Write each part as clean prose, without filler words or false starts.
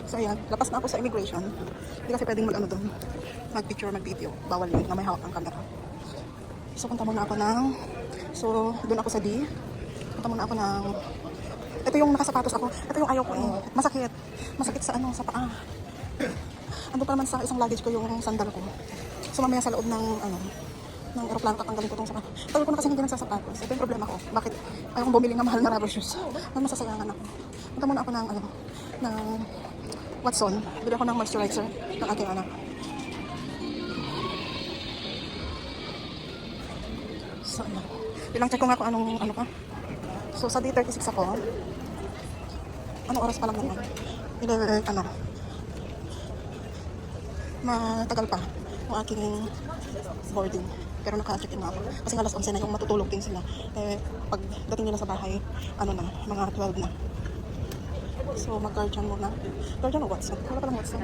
So ayan, lapas na ako sa immigration. Hindi kasi pwedeng mag-ano doon. Mag-picture, mag-video. Bawal yun na may hawak ang camera. So punta muna ako ng... So doon ako sa D. Punta muna ako ng... Ito yung nakasapatos ako. Ito yung ayaw ko eh. Masakit. Masakit sa ano, sa paa. Ando pa naman sa isang luggage ko yung sandal ko. So mamaya sa loob ng ano, ng aeroplano tatanggalin ko tong sapatos. Tagal ko na kasi hindi nagsasapatos. Ito yung problema ko. Bakit ayaw kong bumili ng mahal na rubber shoes? Ano masasayangan ako. Punta muna ako ng ano, ng Watson. Bili ako ng moisturizer ng aking anak. So ano. Ilang check ko nga kung anong ano pa. So sa D36 ako. Anong oras pa lang naman? Ano? Matagal pa ang aking boarding. Pero naka-check-in na ako. Kasi alas 11 na yung matutulog din sila. Eh, pag dating nila sa bahay, ano na, mga 12 na. So, mag-guardian muna. Guardian o Watson? Wala pa lang Watson.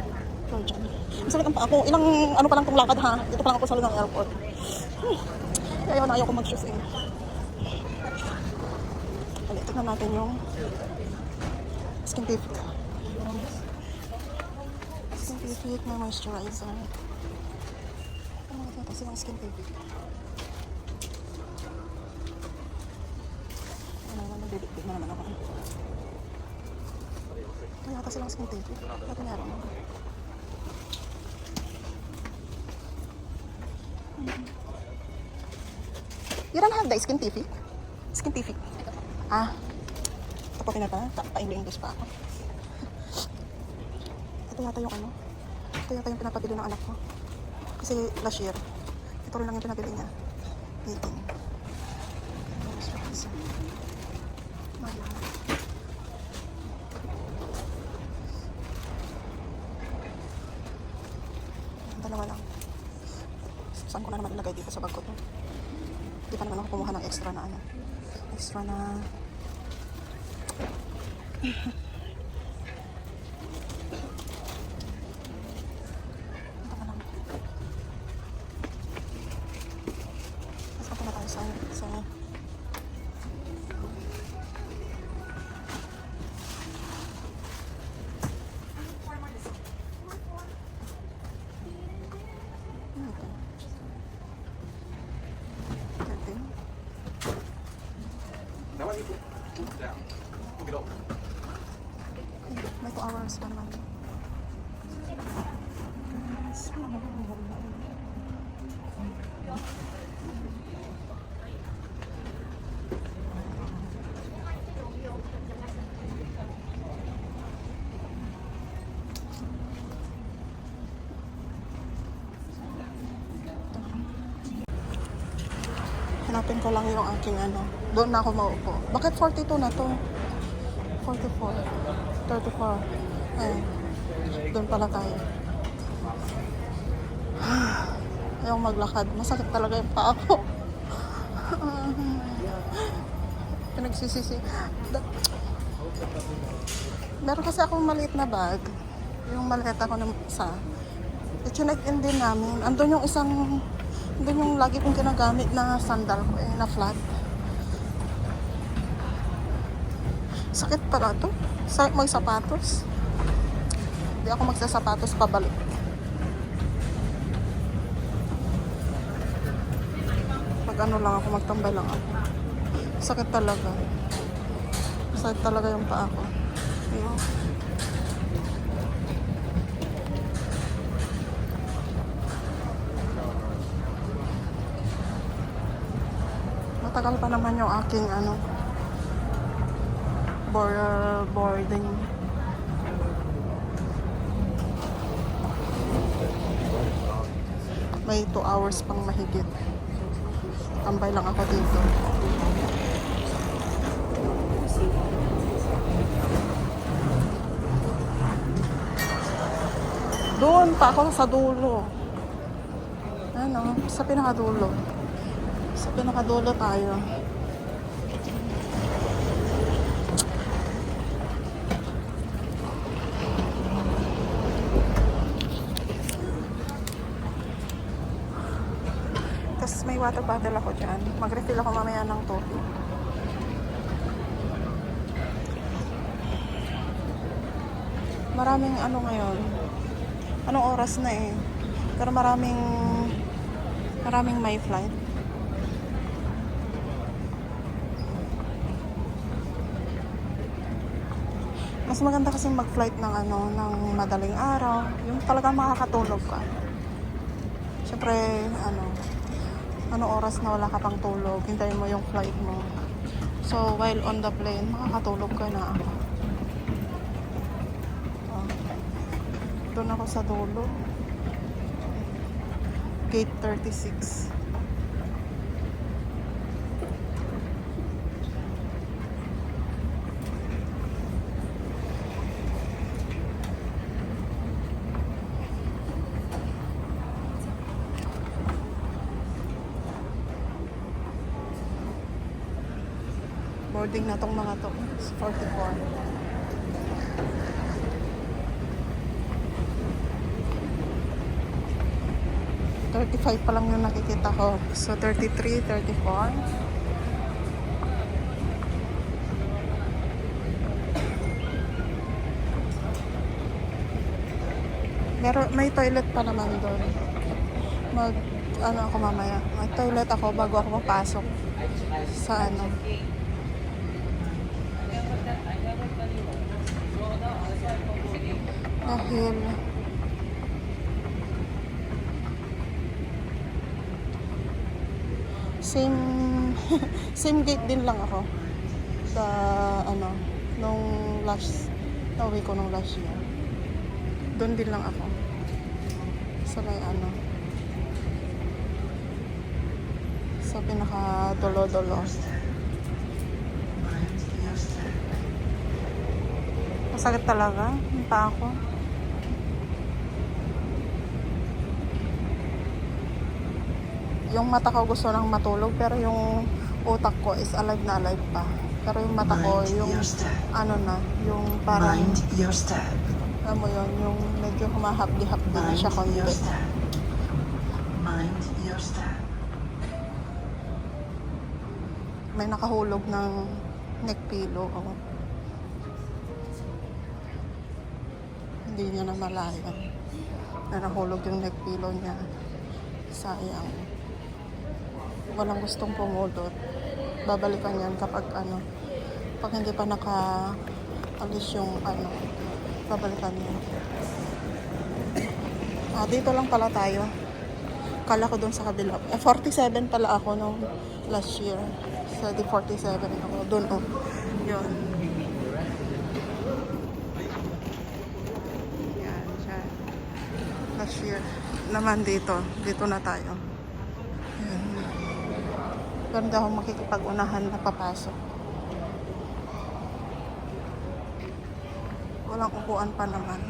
Guardian. Masakit ang paa ko. Ilang, ano pa lang itong lakad ha. Dito pa lang ako sa loob ng airport. Ayaw na ayaw ko mag-shoes eh. Tignan natin yung Skintific. Skintific na moisturizer. Ano natin ito silang Skintific? Ano naman, nagbibig na naman ako. Ito yata silang Skintific. Ito meron. You don't have the Skintific? Skintific. Ah. Ito po pinata. Pa-English pa ako. Ito yata yung ano. Ito yata yung pinapabili ng anak ko. Kasi last year, ito rin lang yung pinabili niya. Eating. Dalawa lang. Saan ko na naman ilagay dito sa bag ko to? Hindi pa naman ako kumuha ng extra na ano. Extra na... May 2 hours pa naman. Hanapin ko lang yung aking ano. Doon na ako maupo. Bakit 42 na to? 44. 34. Ayun. Doon pala tayo. Ayaw maglakad. Masakit talaga yung paa ko. Pinagsisisi. Meron kasi akong maliit na bag. Yung maleta ko na isa. I-check in din namin. Andun yung isang... Andun yung lagi kong ginagamit na sandal ko eh, na flat. Sakit pala to. Sakit magsapatos. Hindi ako magsasapatos pabalik. Pag ano lang ako, magtambay lang ako. Sakit talaga. Sakit talaga yung paa ko. Ayun. Matagal pa naman yung aking ano boarding. May 2 hours pang mahigit. Tambay lang ako dito. Doon pa ako sa dulo. Ano, sa pinakadulo. Sa pinakadulo tayo. Tapos may water bottle ako dyan. Mag-refill ako mamaya ng tubig. Maraming ano ngayon. Anong oras na eh. Pero maraming may flight. Mas maganda kasi mag-flight ng ng madaling araw. Yung talagang makakatulog ka. Siyempre, anong oras na wala ka pang tulog, hintayin mo yung flight mo. So, while on the plane, makakatulog ka na. Doon ako sa dulo. Gate 36. Boarding na tong mga to. 44. $35 pa lang yung nakikita ko. So, 33, 34. May toilet pa naman doon. Ako mamaya. May toilet ako bago ako papasok sa dahil same gate din lang ako sa nung nauwi ko nung last year. Doon din lang ako sa may sa pinaka dolo-dolo. Masakit talaga yung paa ko. Yung mata ko gusto nang matulog, pero yung utak ko is alive na alive pa. Pero yung mata ko, yung yung parang alam mo yun, yung medyo humahapdi-hapdi na siya konti. May nakahulog ng neck pillow. Hindi niya na malayan na nahulog yung neck pillow niya. Sayang. Walang gustong pumulot. Babalikan yan kapag pag hindi pa naka-alis yung babalikan yan. Dito lang pala tayo. Kala ko doon sa kabila. 47 pala ako nung last year. Sa di 47 ako. Doon yun. Yan siya. Last year. Naman dito na tayo. Pero hindi ako makikipag-unahan na papasok. Walang upuan pa naman.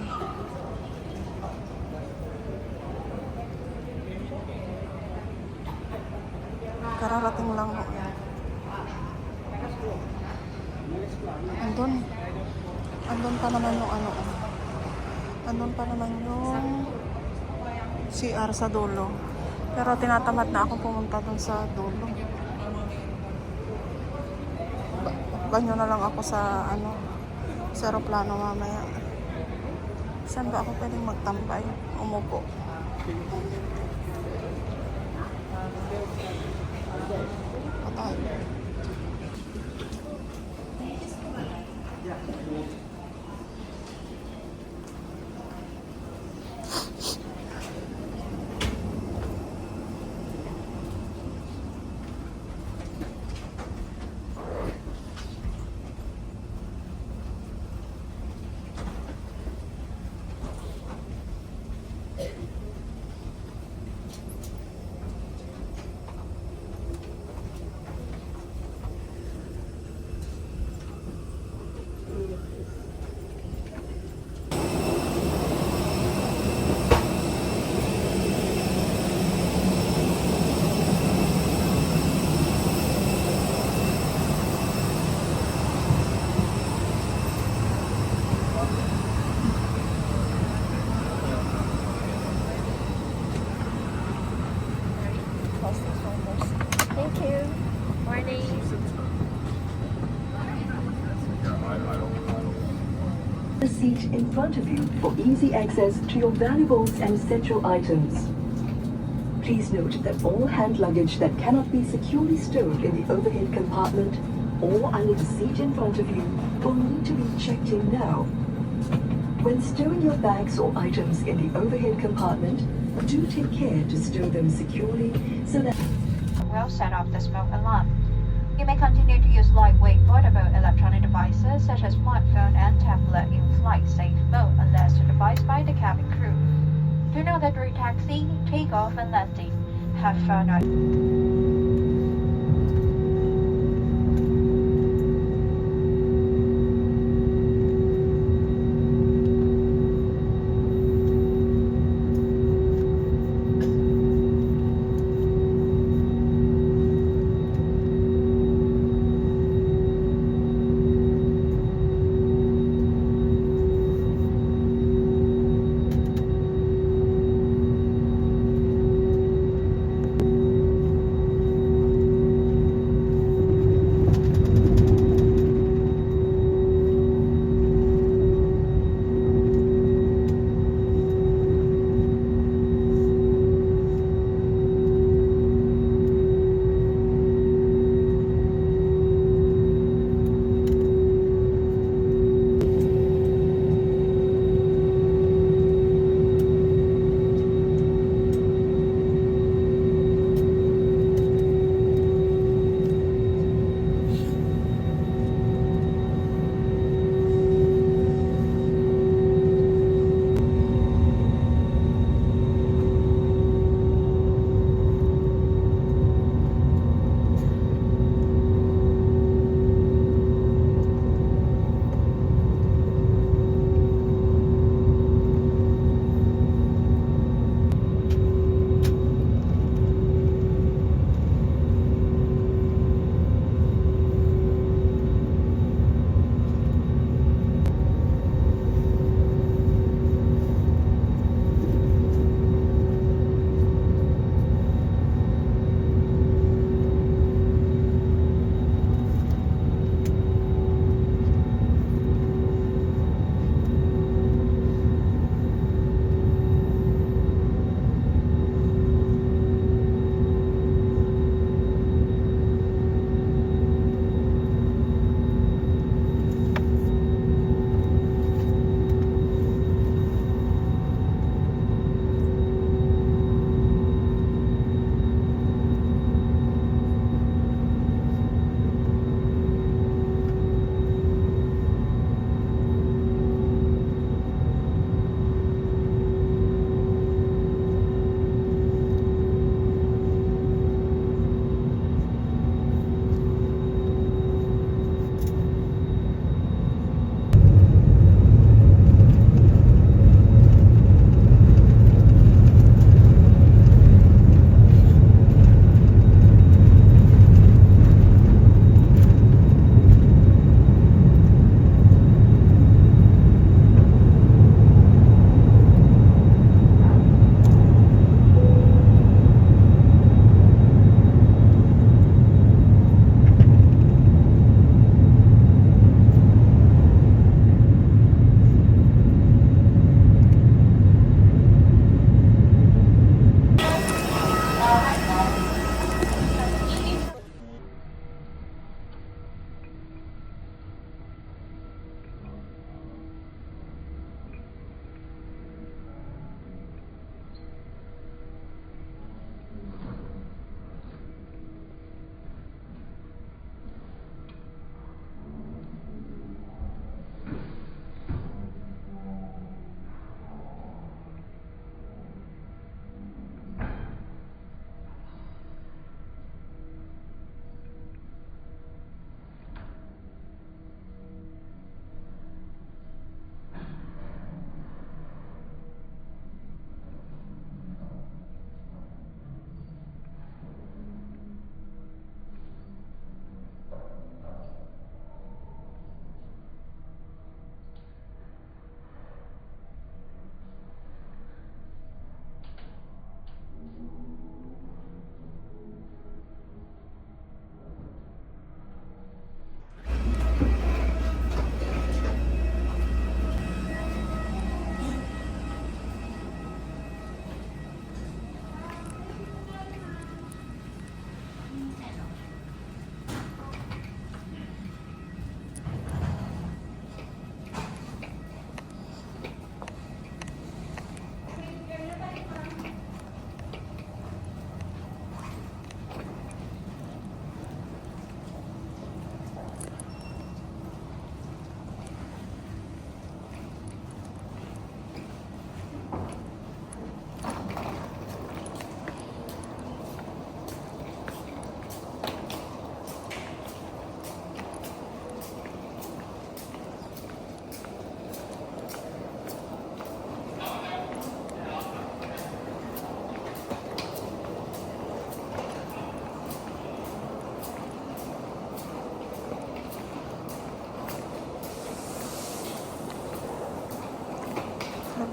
Kararating lang ako. Andun pa naman yung andun pa naman yung CR sa dulo. Pero tinatamad na ako pumunta dun sa dulo. Banyo na lang ako sa sa aeroplano mamaya. Saan ba ako pwedeng magtampay? Umupo. Patay. seat in front of you for easy access to your valuables and essential items. Please note that all hand luggage that cannot be securely stowed in the overhead compartment or under the seat in front of you will need to be checked in now. When stowing your bags or items in the overhead compartment, do take care to stow them securely so that will set off the smoke alarm. You may continue to use lightweight portable electronic devices such as smartphone and tablet in flight safe mode unless advised by the cabin crew. Do note that during taxi, takeoff, and landing, have fun.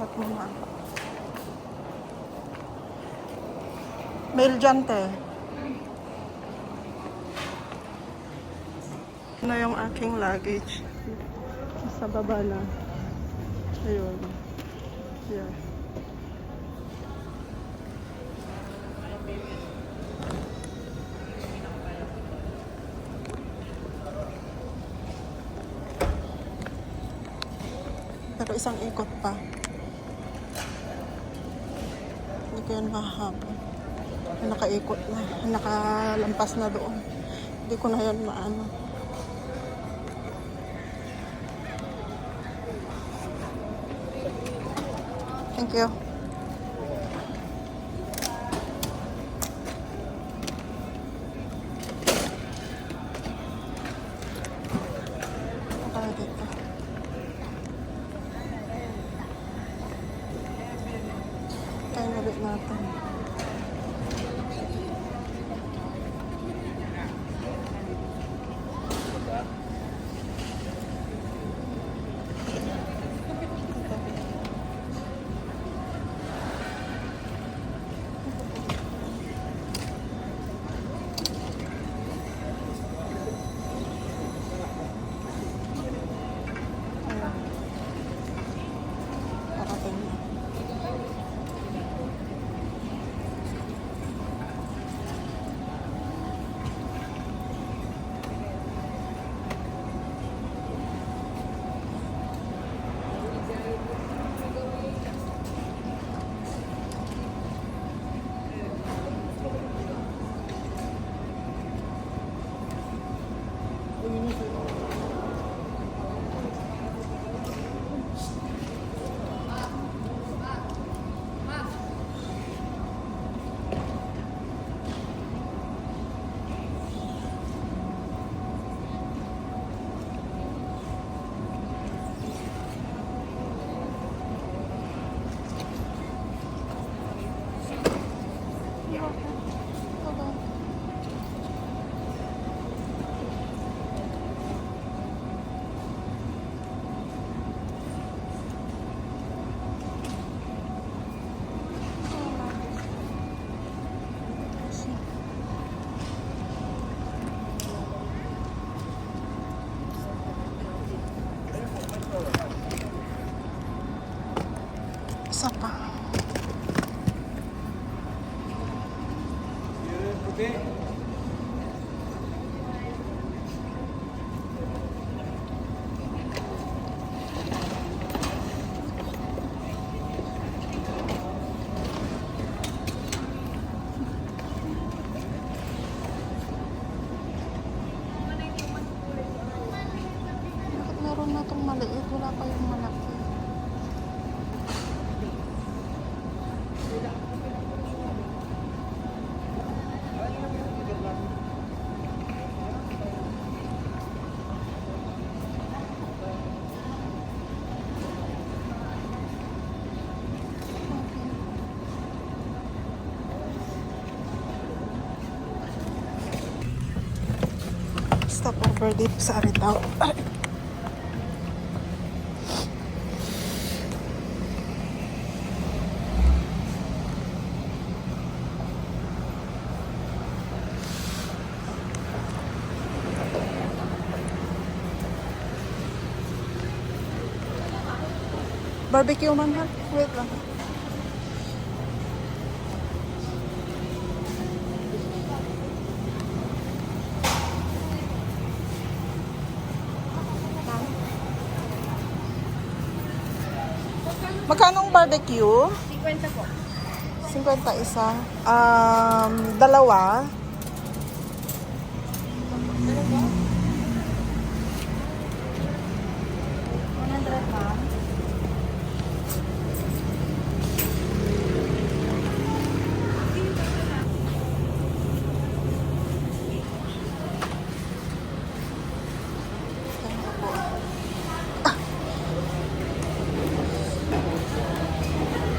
Lahat muna. Mail dyan, te. Ano yung aking luggage? Sa baba na. Ayun. Yeah. Pero isang ikot pa. Hindi ko yan mahabol. Nakaikot na. Nakalampas na doon. Hindi ko na yan maano. Thank you. Para dito. Kaya nabit natin. Parating na. Isa pa. Bakit meron na itong maliit? Wala pa yung malaki. Stop over dito sa Aritaw. Barbecue man ha? Wait lang. Magkano ang barbecue? 50 po. 50 isa. Dalawa. Ano po? 100 ma'am.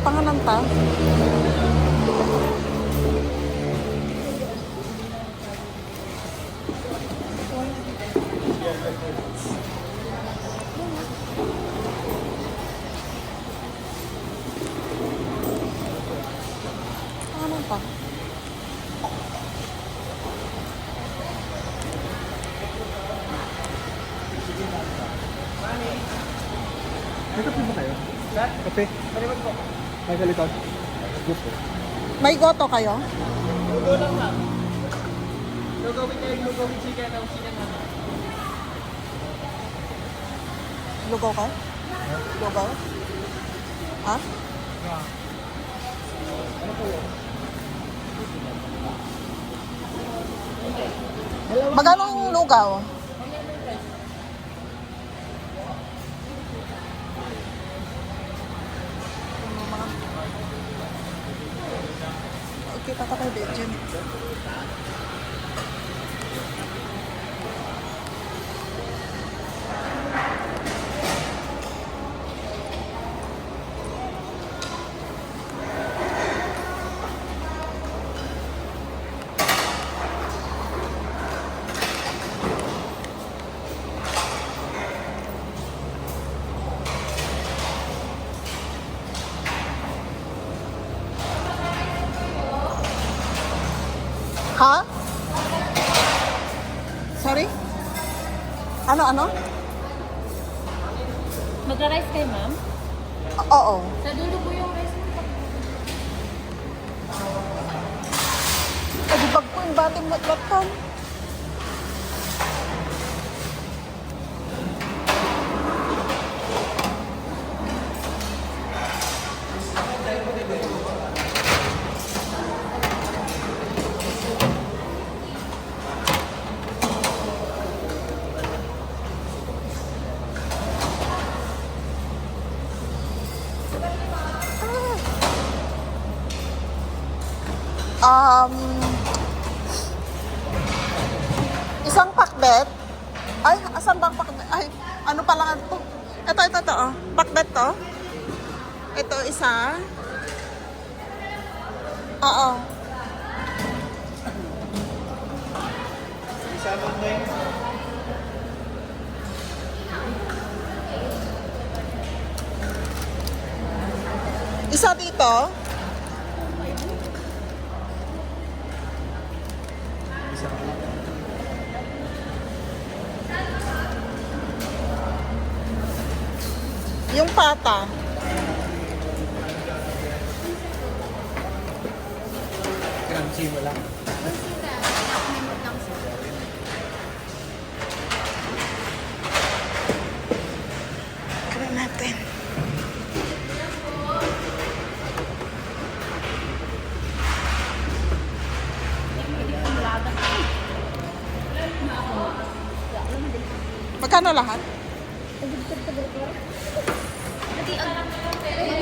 Pangananta. pa. May kape ba kayo? Kape? May kalitan? Gusto. May goto kayo? Lugo lang ma'am. Lugo with egg, lugo with chicken, o chicken ano? Lugaw ka? Lugaw? Ha? Magkano yung lugaw? Okay, tatakay din dyan. Ha? Sorry? Ano? Magra-rice kayo, ma'am? Oo. Sa dulo po yung rice mo. Kadibag ko yung bating matlatan. Isang pakbet. Ay, asan bang pakbet? Ay, ano pala ito? Ito, oh. Pakbet to. Ito, isa. Oo. Isa dito. Yung pata. Crunchy mo lang. Try natin. Magkano lahat?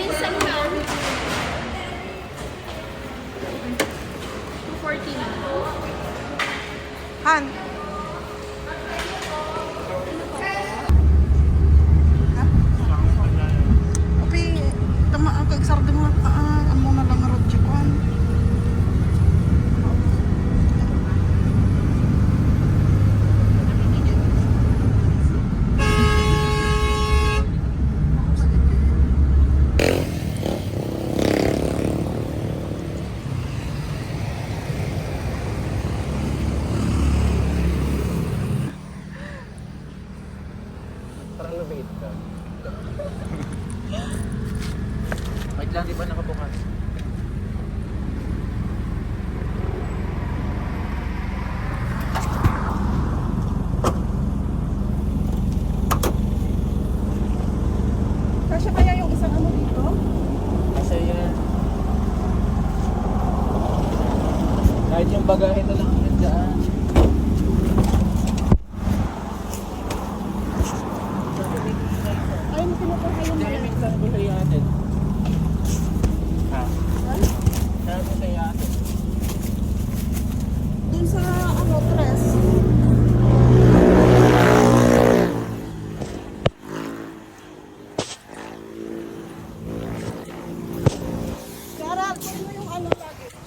Minsan ma'am. 240 na. Han. Ha? Okay, tama ang kagsardong lang. Ano na lang radyo ko. Parang lumit ka. Wait lang, di ba nakabukas? Kasya kaya yung isang ano dito? Kasi yan. Kahit yung bagahe na lang yan dyan. Ay, pinukuha yung Hindi, minsan ko sa'yo atin. Ha? Saan ko sa'yo atin? dun sa ano, press. Kara, kunin mo yung ano luggage.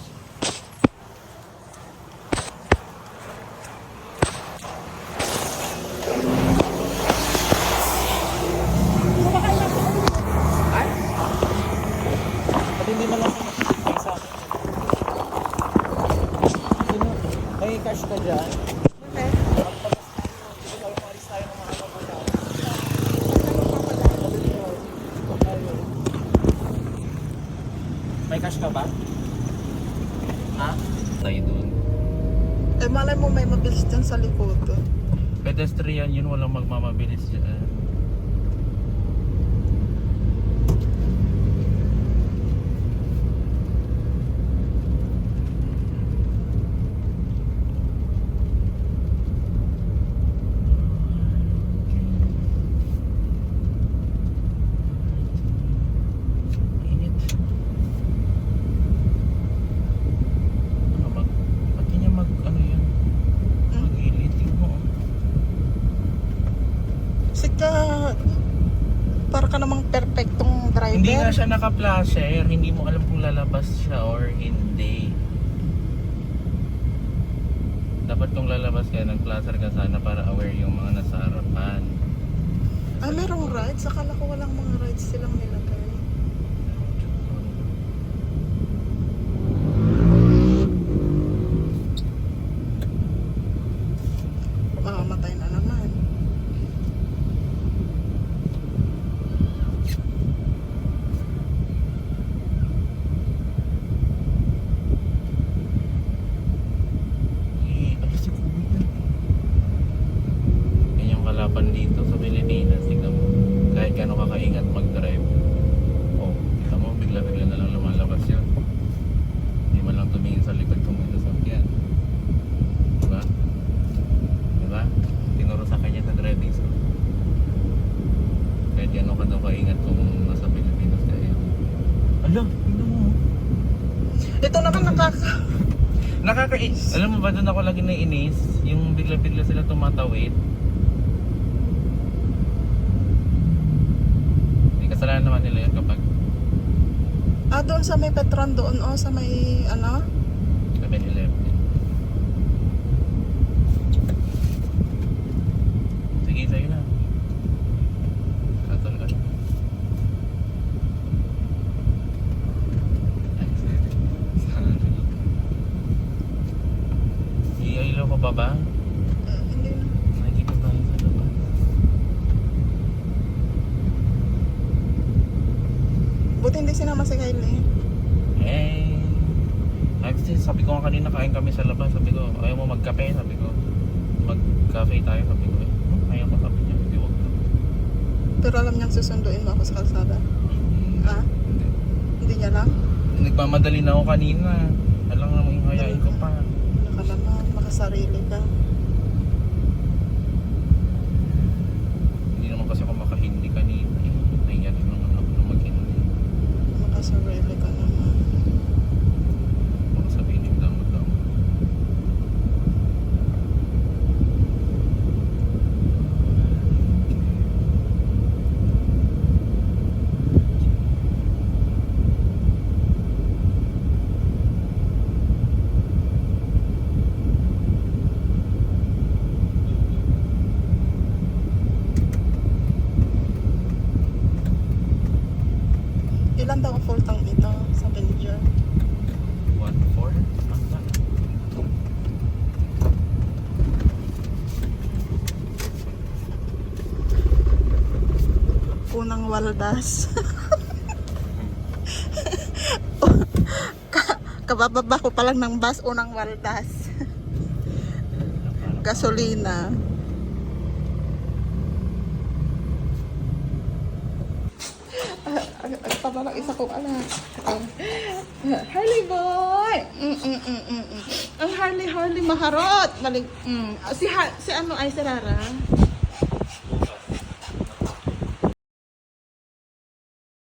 Sumakay na po. At hindi mo lang sa akin. cash ka dyan. Okay. May cash ka ba? Ha? Tayo dun. Eh, malay mo may mabilis dyan sa likod. Pedestrian yun, walang magmamabilis dyan. Init. Ba't niya ano yan? Mag-iliting mo. Sika, para ka namang perfectong driver. Hindi nga siya naka-flasher, hindi mo alam kung lalabas siya or hindi. Dapat kung lalabas ka, nag-flasher ka sana para aware yung mga nasa harapan. Ah, merong rides? Akala ko walang mga rides silang nilagay. Mamamatay na naman. Alas si Kuya. Yan yung kalaban dito sa Pilipinas. Tingnan mo. Kahit gano'n ka kaingat mag-drive. Oh, kita mo, bigla-bigla na lang lumalabas yun. Hindi man lang tumingin sa likod kung may sasakyan. Diba? Diba? Tinuro sa kanya sa driving school. Kahit gano'n ka daw kaingat kung nasa Pilipinas kayo. Ala, tingnan mo. Ito naman Alam mo ba doon ako lagi naiinis? Yung bigla-bigla sila tumatawid. Hindi kasalanan naman nila yun kapag doon sa may Petron doon, sa may, 7-Eleven. Sige, sa'yo na. Katol ka na. Iailaw ka pa ba? hindi na. Nakikita tayo sa labas. Buti hindi sinama si Kylie. Actually, sabi ko nga kanina kain kami sa labas. Sabi ko, ayaw mo magkape? Sabi ko, mag-cafe tayo. Sabi ko, ayaw ko. Sabi niya, hindi wag na. Pero alam niyang susunduin mo ako sa kalsada. Ha? Hindi. Hindi niya lang? Nagmamadali na ako kanina. Alam nga mong hayain ko pa. Ano ka naman, makasarili ka. Hindi naman kasi ako makahindi kanina. Nahiyan naman ako na maghindi. Makasarili ka naman. Baka sabihin yung damot-damot. Ilan daw ang full tank dito? Sabi ni Jer. 1-4? Anta. Unang waldas. Kabababa ko pa lang ng bus, unang waldas. Gasolina. Pabalang isa kong anak. Harley boy! Ang Harley maharot. Si ano ay si Rara? Bukas.